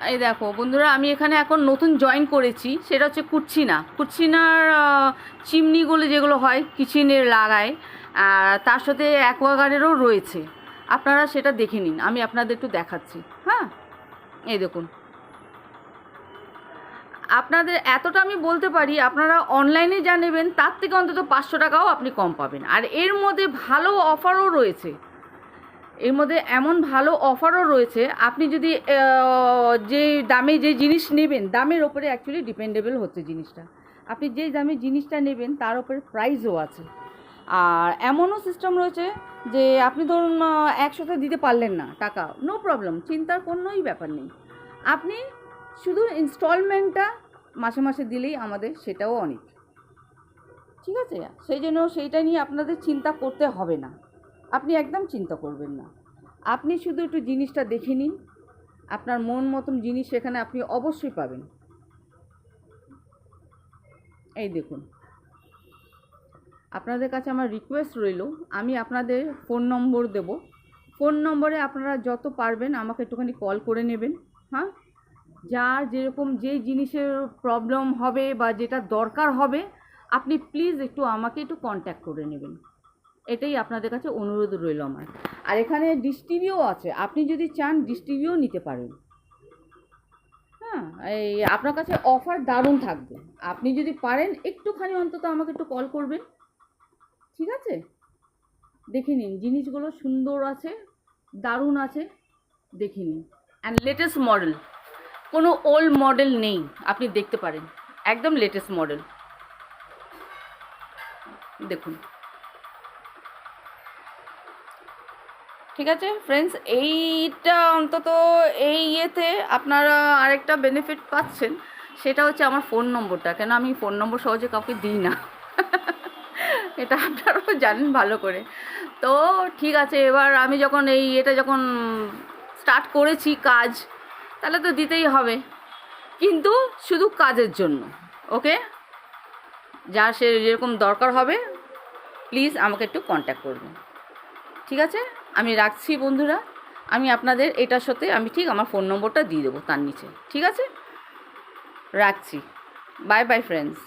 এই দেখো বন্ধুরা, আমি এখানে এখন নতুন জয়েন করেছি, সেটা হচ্ছে কুচ্ছিনার চিমনিগুলো যেগুলো হয় কিচেনের লাগায়, আর তার সাথে অ্যাকোয়াগার্ডেরও রয়েছে। আপনারা সেটা দেখে নিন, আমি আপনাদের একটু দেখাচ্ছি। হ্যাঁ, এই দেখুন, আপনাদের এতটা আমি বলতে পারি, আপনারা অনলাইনে যা নেবেন তার থেকে অন্তত 500 টাকাও আপনি কম পাবেন। আর এর মধ্যে ভালো অফারও রয়েছে, এর মধ্যে এমন ভালো অফারও রয়েছে, আপনি যদি যে দামে যে জিনিস নেবেন, দামের ওপরে অ্যাকচুয়ালি ডিপেন্ডেবল হচ্ছে জিনিসটা। আপনি যে দামে জিনিসটা নেবেন তার ওপরে প্রাইসও আছে। আর এমনও সিস্টেম রয়েছে যে আপনি ধরুন একসাথে দিতে পারলেন না টাকা, নো প্রবলেম, চিন্তার কোনোই ব্যাপার নেই। আপনি শুধু ইনস্টলমেন্টটা মাসে মাসে দিলেই আমাদের সেটাও অনেক, ঠিক আছে? সেই জন্য সেইটা নিয়ে আপনাদের চিন্তা করতে হবে না, আপনি একদম চিন্তা করবেন না। আপনি শুধু একটু জিনিসটা দেখে নিন, আপনার মন মতন জিনিস এখানে আপনি অবশ্যই পাবেন। এই দেখুন, আপনাদের কাছে আমার রিকোয়েস্ট রইল, আমি আপনাদের ফোন নম্বর দেব, ফোন নম্বরে আপনারা যত পারবেন আমাকে একটুখানি কল করে নেবেন। হ্যাঁ, যার যেরকম যেই জিনিসের প্রবলেম হবে বা যেটা দরকার হবে, আপনি প্লিজ একটু আমাকে একটু কন্ট্যাক্ট করে নেবেন, এটাই আপনাদের কাছে অনুরোধ রইল আমার। আর এখানে ডিশ টিভিও আছে, আপনি যদি চান ডিশ টিভিও নিতে পারেন। হ্যাঁ, এই আপনার কাছে অফার দারুণ থাকবে, আপনি যদি পারেন একটুখানি অন্তত আমাকে একটু কল করবেন, ঠিক আছে? দেখে নিন, জিনিসগুলো সুন্দর আছে, দারুণ আছে, দেখে নিন। অ্যান্ড লেটেস্ট মডেল, কোনো ওল্ড মডেল নেই, আপনি দেখতে পারেন, একদম লেটেস্ট মডেল। দেখুন, ঠিক আছে ফ্রেন্ডস, এইটা অন্তত এই ইয়েতে আপনারা আরেকটা বেনিফিট পাচ্ছেন, সেটা হচ্ছে আমার ফোন নম্বরটা, কেন আমি ফোন নম্বর সহজে কাউকে দিই না এটা আপনারাও জানেন ভালো করে। তো ঠিক আছে, এবার আমি যখন এটা যখন স্টার্ট করেছি কাজ, তাহলে তো দিতেই হবে, কিন্তু শুধু কাজের জন্য। ওকে, যার সে যেরকম দরকার হবে প্লিজ আমাকে একটু কন্ট্যাক্ট করবেন, ঠিক আছে? আমি রাখছি বন্ধুরা, আমি আপনাদের এটার সাথে আমি ঠিক আমার ফোন নম্বরটা দিয়ে দেবো তার নিচে, ঠিক আছে? রাখছি, বাই বাই ফ্রেন্ডস।